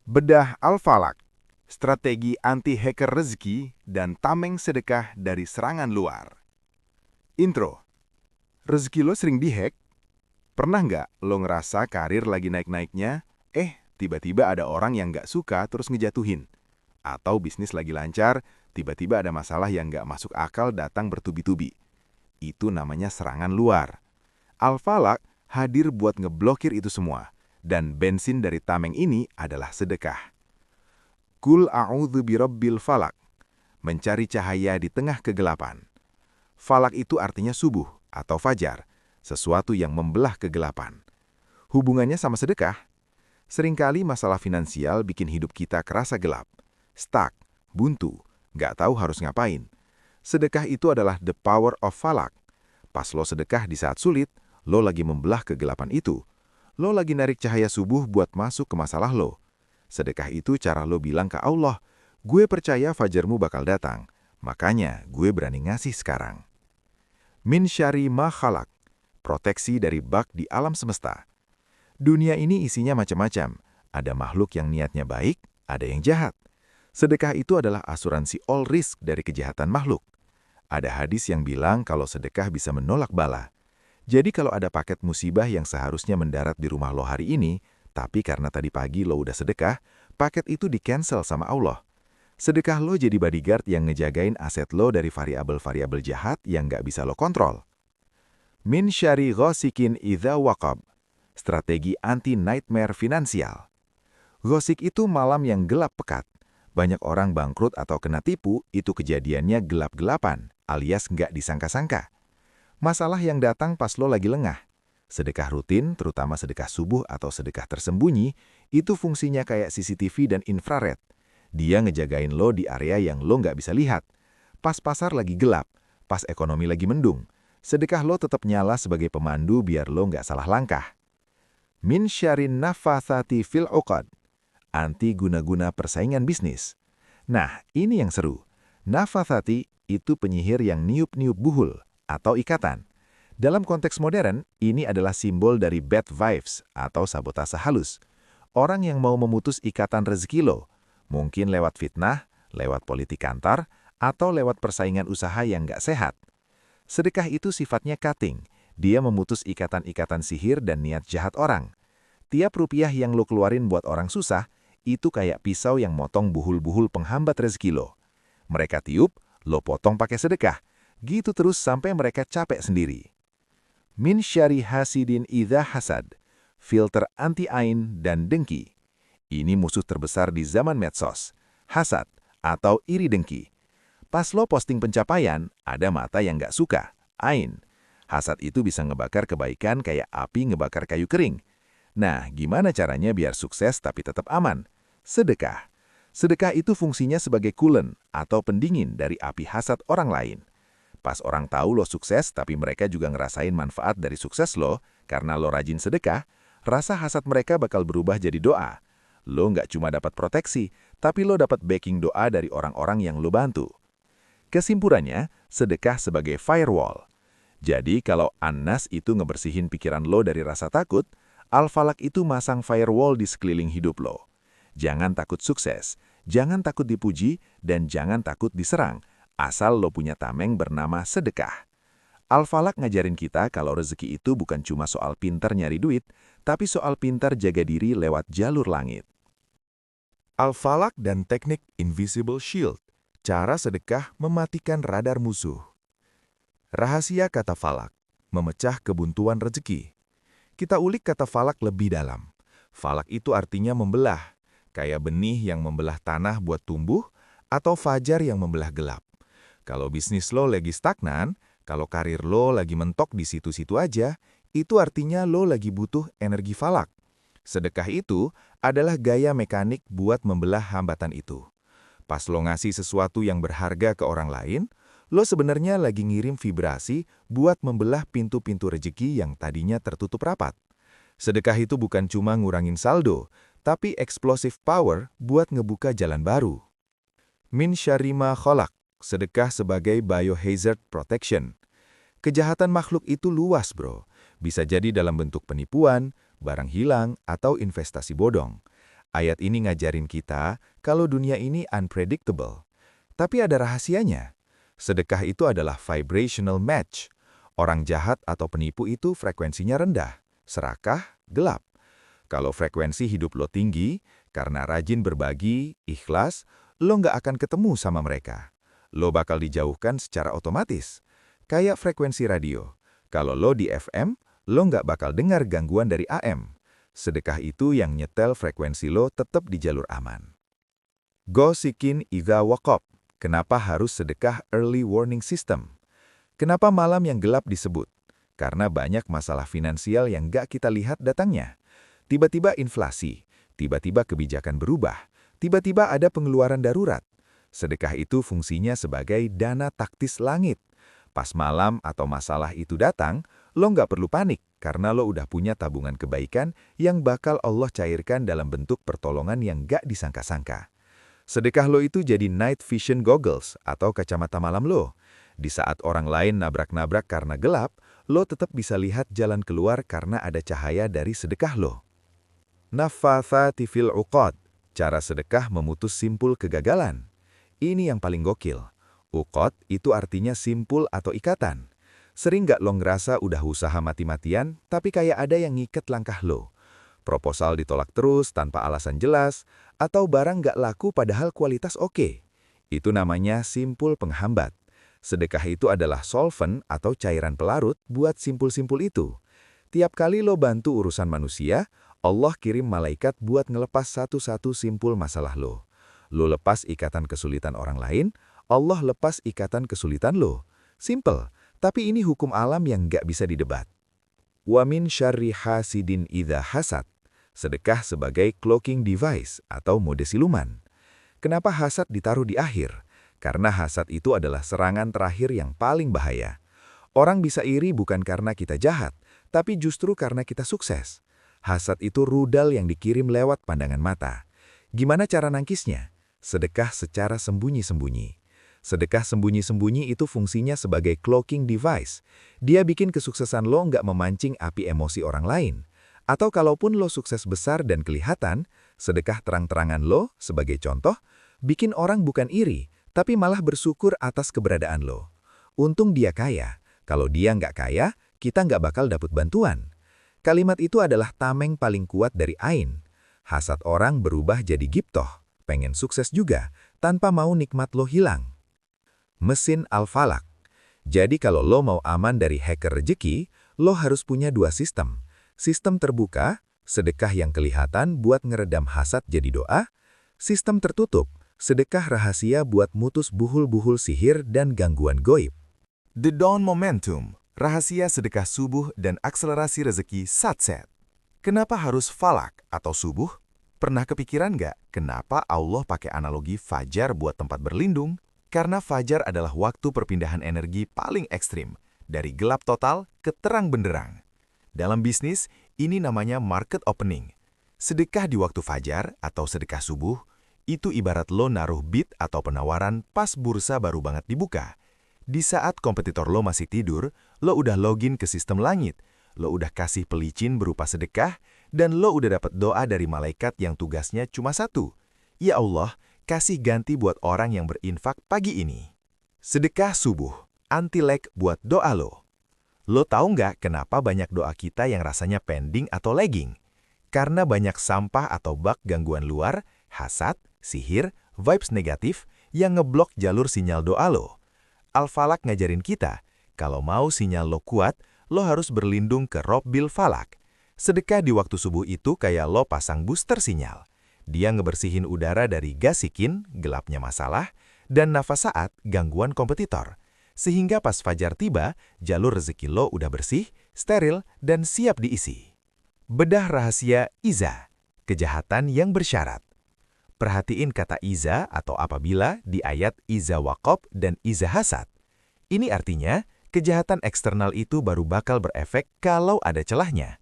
Bedah Al-Falaq, strategi anti-hacker rezeki dan tameng sedekah dari serangan luar. Intro, rezeki lo sering dihack? Pernah nggak lo ngerasa karir lagi naik-naiknya, tiba-tiba ada orang yang nggak suka terus ngejatuhin? Atau bisnis lagi lancar, tiba-tiba ada masalah yang nggak masuk akal datang bertubi-tubi. Itu namanya serangan luar. Al-Falaq hadir buat ngeblokir itu semua, dan bensin dari tameng ini adalah sedekah. Kul a'udzu birabbil falak, mencari cahaya di tengah kegelapan. Falak itu artinya subuh atau fajar, sesuatu yang membelah kegelapan. Hubungannya sama sedekah. Seringkali masalah finansial bikin hidup kita kerasa gelap, stuck, buntu, nggak tahu harus ngapain. Sedekah itu adalah the power of falak. Pas lo sedekah di saat sulit, lo lagi membelah kegelapan itu. Lo lagi narik cahaya subuh buat masuk ke masalah lo. Sedekah itu cara lo bilang ke Allah, gue percaya fajarmu bakal datang, makanya gue berani ngasih sekarang. Min syari ma khalaq, proteksi dari bug di alam semesta. Dunia ini isinya macam-macam, ada makhluk yang niatnya baik, ada yang jahat. Sedekah itu adalah asuransi all risk dari kejahatan makhluk. Ada hadis yang bilang kalau sedekah bisa menolak bala. Jadi kalau ada paket musibah yang seharusnya mendarat di rumah lo hari ini, tapi karena tadi pagi lo udah sedekah, paket itu di-cancel sama Allah. Sedekah lo jadi bodyguard yang ngejagain aset lo dari variabel-variabel jahat yang nggak bisa lo kontrol. Min syari ghasikin idza waqab, strategi anti-nightmare finansial. Ghosik itu malam yang gelap pekat. Banyak orang bangkrut atau kena tipu, itu kejadiannya gelap-gelapan, alias nggak disangka-sangka. Masalah yang datang pas lo lagi lengah. Sedekah rutin, terutama sedekah subuh atau sedekah tersembunyi, itu fungsinya kayak CCTV dan infrared. Dia ngejagain lo di area yang lo nggak bisa lihat. Pas pasar lagi gelap, pas ekonomi lagi mendung, sedekah lo tetap nyala sebagai pemandu biar lo nggak salah langkah. Min syarin nafathati fil uqad, anti guna-guna persaingan bisnis. Nah, ini yang seru. Nafathati itu penyihir yang niup-niup buhul atau ikatan. Dalam konteks modern, ini adalah simbol dari bad vibes atau sabotase halus. Orang yang mau memutus ikatan rezeki lo, mungkin lewat fitnah, lewat politik kantor, atau lewat persaingan usaha yang nggak sehat. Sedekah itu sifatnya cutting. Dia memutus ikatan-ikatan sihir dan niat jahat orang. Tiap rupiah yang lo keluarin buat orang susah, itu kayak pisau yang motong buhul-buhul penghambat rezeki lo. Mereka tiup, lo potong pakai sedekah. Gitu terus sampai mereka capek sendiri. Min syari hasidin idza hasad, filter anti-ain dan dengki. Ini musuh terbesar di zaman medsos, hasad atau iri dengki. Pas lo posting pencapaian, ada mata yang nggak suka, ain. Hasad itu bisa ngebakar kebaikan kayak api ngebakar kayu kering. Nah, gimana caranya biar sukses tapi tetap aman? Sedekah. Sedekah itu fungsinya sebagai coolant atau pendingin dari api hasad orang lain. Pas orang tahu lo sukses tapi mereka juga ngerasain manfaat dari sukses lo karena lo rajin sedekah, rasa hasad mereka bakal berubah jadi doa. Lo nggak cuma dapat proteksi, tapi lo dapat backing doa dari orang-orang yang lo bantu. Kesimpulannya, sedekah sebagai firewall. Jadi kalau An-Nas itu ngebersihin pikiran lo dari rasa takut, Al-Falaq itu masang firewall di sekeliling hidup lo. Jangan takut sukses, jangan takut dipuji, dan jangan takut diserang. Asal lo punya tameng bernama sedekah. Al-Falaq ngajarin kita kalau rezeki itu bukan cuma soal pintar nyari duit, tapi soal pintar jaga diri lewat jalur langit. Al-Falaq dan teknik Invisible Shield, cara sedekah mematikan radar musuh. Rahasia kata falak, memecah kebuntuan rezeki. Kita ulik kata falak lebih dalam. Falak itu artinya membelah, kayak benih yang membelah tanah buat tumbuh, atau fajar yang membelah gelap. Kalau bisnis lo lagi stagnan, kalau karir lo lagi mentok di situ-situ aja, itu artinya lo lagi butuh energi falak. Sedekah itu adalah gaya mekanik buat membelah hambatan itu. Pas lo ngasih sesuatu yang berharga ke orang lain, lo sebenarnya lagi ngirim vibrasi buat membelah pintu-pintu rezeki yang tadinya tertutup rapat. Sedekah itu bukan cuma ngurangin saldo, tapi explosive power buat ngebuka jalan baru. Min syarri ma khalaq, sedekah sebagai biohazard protection. Kejahatan makhluk itu luas, bro. Bisa jadi dalam bentuk penipuan, barang hilang, atau investasi bodong. Ayat ini ngajarin kita kalau dunia ini unpredictable. Tapi ada rahasianya. Sedekah itu adalah vibrational match. Orang jahat atau penipu itu frekuensinya rendah, serakah, gelap. Kalau frekuensi hidup lo tinggi, karena rajin berbagi, ikhlas, lo nggak akan ketemu sama mereka. Lo bakal dijauhkan secara otomatis. Kayak frekuensi radio. Kalau lo di FM, lo nggak bakal dengar gangguan dari AM. Sedekah itu yang nyetel frekuensi lo tetap di jalur aman. Gosikin idza waqab. Kenapa harus sedekah early warning system? Kenapa malam yang gelap disebut? Karena banyak masalah finansial yang nggak kita lihat datangnya. Tiba-tiba inflasi, tiba-tiba kebijakan berubah, tiba-tiba ada pengeluaran darurat. Sedekah itu fungsinya sebagai dana taktis langit. Pas malam atau masalah itu datang, lo nggak perlu panik karena lo udah punya tabungan kebaikan yang bakal Allah cairkan dalam bentuk pertolongan yang nggak disangka-sangka. Sedekah lo itu jadi night vision goggles atau kacamata malam lo. Di saat orang lain nabrak-nabrak karena gelap, lo tetap bisa lihat jalan keluar karena ada cahaya dari sedekah lo. Naffathati fil uqad, cara sedekah memutus simpul kegagalan. Ini yang paling gokil. Uqad itu artinya simpul atau ikatan. Sering nggak lo ngerasa udah usaha mati-matian, tapi kayak ada yang ngiket langkah lo. Proposal ditolak terus tanpa alasan jelas, atau barang nggak laku padahal kualitas oke. Itu namanya simpul penghambat. Sedekah itu adalah solvent atau cairan pelarut buat simpul-simpul itu. Tiap kali lo bantu urusan manusia, Allah kirim malaikat buat ngelepas satu-satu simpul masalah lo. Lo lepas ikatan kesulitan orang lain, Allah lepas ikatan kesulitan lo. Simple, tapi ini hukum alam yang nggak bisa didebat. Wa min syarri hasidin idza hasad. Sedekah sebagai cloaking device atau mode siluman. Kenapa hasad ditaruh di akhir? Karena hasad itu adalah serangan terakhir yang paling bahaya. Orang bisa iri bukan karena kita jahat, tapi justru karena kita sukses. Hasad itu rudal yang dikirim lewat pandangan mata. Gimana cara nangkisnya? Sedekah secara sembunyi-sembunyi. Sedekah sembunyi-sembunyi itu fungsinya sebagai cloaking device. Dia bikin kesuksesan lo nggak memancing api emosi orang lain. Atau kalaupun lo sukses besar dan kelihatan, sedekah terang-terangan lo, sebagai contoh, bikin orang bukan iri, tapi malah bersyukur atas keberadaan lo. Untung dia kaya. Kalau dia nggak kaya, kita nggak bakal dapat bantuan. Kalimat itu adalah tameng paling kuat dari ain. Hasad orang berubah jadi giptoh, pengen sukses juga, tanpa mau nikmat lo hilang. Mesin Al-Falak. Jadi kalau lo mau aman dari hacker rezeki, lo harus punya dua sistem. Sistem terbuka, sedekah yang kelihatan buat ngeredam hasad jadi doa. Sistem tertutup, sedekah rahasia buat mutus buhul-buhul sihir dan gangguan goib. The Dawn Momentum, rahasia sedekah subuh dan akselerasi rezeki satset. Kenapa harus falak atau subuh? Pernah kepikiran nggak kenapa Allah pakai analogi fajar buat tempat berlindung? Karena fajar adalah waktu perpindahan energi paling ekstrim, dari gelap total ke terang benderang. Dalam bisnis, ini namanya market opening. Sedekah di waktu fajar atau sedekah subuh, itu ibarat lo naruh bid atau penawaran pas bursa baru banget dibuka. Di saat kompetitor lo masih tidur, lo udah login ke sistem langit, lo udah kasih pelicin berupa sedekah, dan lo udah dapat doa dari malaikat yang tugasnya cuma satu. Ya Allah, kasih ganti buat orang yang berinfak pagi ini. Sedekah subuh, anti-lag buat doa lo. Lo tahu nggak kenapa banyak doa kita yang rasanya pending atau lagging? Karena banyak sampah atau bug gangguan luar, hasad, sihir, vibes negatif yang ngeblok jalur sinyal doa lo. Al-Falak ngajarin kita, kalau mau sinyal lo kuat, lo harus berlindung ke Robbil Falak. Sedekah di waktu subuh itu kayak lo pasang booster sinyal. Dia ngebersihin udara dari gasikin, gelapnya masalah, dan nafas saat, gangguan kompetitor. Sehingga pas fajar tiba, jalur rezeki lo udah bersih, steril, dan siap diisi. Bedah rahasia iza, kejahatan yang bersyarat. Perhatiin kata iza atau apabila di ayat iza waqab dan iza hasad. Ini artinya, kejahatan eksternal itu baru bakal berefek kalau ada celahnya.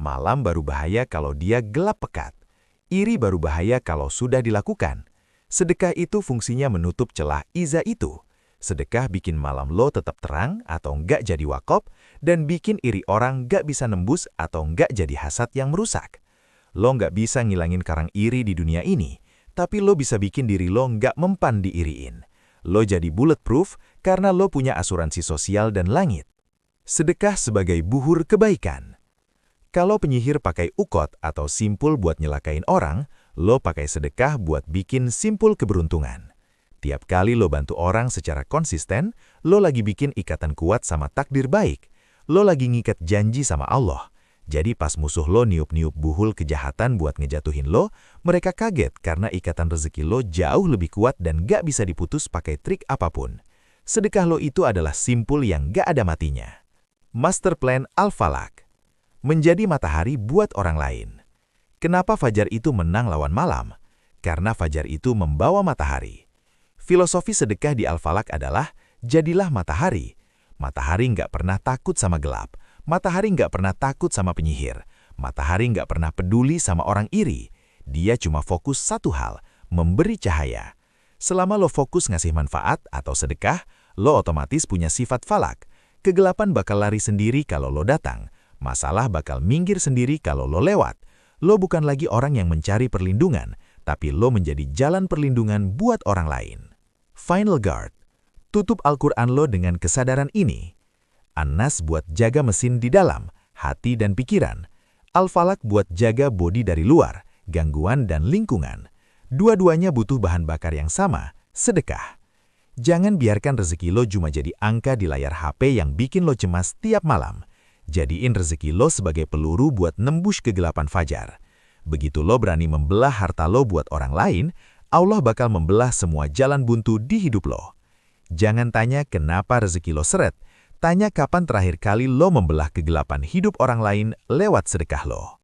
Malam baru bahaya kalau dia gelap pekat. Iri baru bahaya kalau sudah dilakukan. Sedekah itu fungsinya menutup celah iza itu. Sedekah bikin malam lo tetap terang atau nggak jadi wakop, dan bikin iri orang nggak bisa nembus atau nggak jadi hasad yang merusak. Lo nggak bisa ngilangin karang iri di dunia ini, tapi lo bisa bikin diri lo nggak mempan diiriin. Lo jadi bulletproof karena lo punya asuransi sosial dan langit. Sedekah sebagai buhur kebaikan. Kalau penyihir pakai ukot atau simpul buat nyelakain orang, lo pakai sedekah buat bikin simpul keberuntungan. Tiap kali lo bantu orang secara konsisten, lo lagi bikin ikatan kuat sama takdir baik. Lo lagi ngikat janji sama Allah. Jadi pas musuh lo niup-niup buhul kejahatan buat ngejatuhin lo, mereka kaget karena ikatan rezeki lo jauh lebih kuat dan gak bisa diputus pakai trik apapun. Sedekah lo itu adalah simpul yang gak ada matinya. Master Plan Al-Falaq. Menjadi matahari buat orang lain. Kenapa fajar itu menang lawan malam? Karena fajar itu membawa matahari. Filosofi sedekah di Al-Falaq adalah, jadilah matahari. Matahari nggak pernah takut sama gelap. Matahari nggak pernah takut sama penyihir. Matahari nggak pernah peduli sama orang iri. Dia cuma fokus satu hal, memberi cahaya. Selama lo fokus ngasih manfaat atau sedekah, lo otomatis punya sifat falak. Kegelapan bakal lari sendiri kalau lo datang. Masalah bakal minggir sendiri kalau lo lewat. Lo bukan lagi orang yang mencari perlindungan, tapi lo menjadi jalan perlindungan buat orang lain. Final Guard. Tutup Al-Quran lo dengan kesadaran ini. An-Nas buat jaga mesin di dalam, hati dan pikiran. Al-Falaq buat jaga bodi dari luar, gangguan dan lingkungan. Dua-duanya butuh bahan bakar yang sama, sedekah. Jangan biarkan rezeki lo cuma jadi angka di layar HP yang bikin lo cemas tiap malam. Jadiin rezeki lo sebagai peluru buat nembus kegelapan fajar. Begitu lo berani membelah harta lo buat orang lain, Allah bakal membelah semua jalan buntu di hidup lo. Jangan tanya kenapa rezeki lo seret, tanya kapan terakhir kali lo membelah kegelapan hidup orang lain lewat sedekah lo.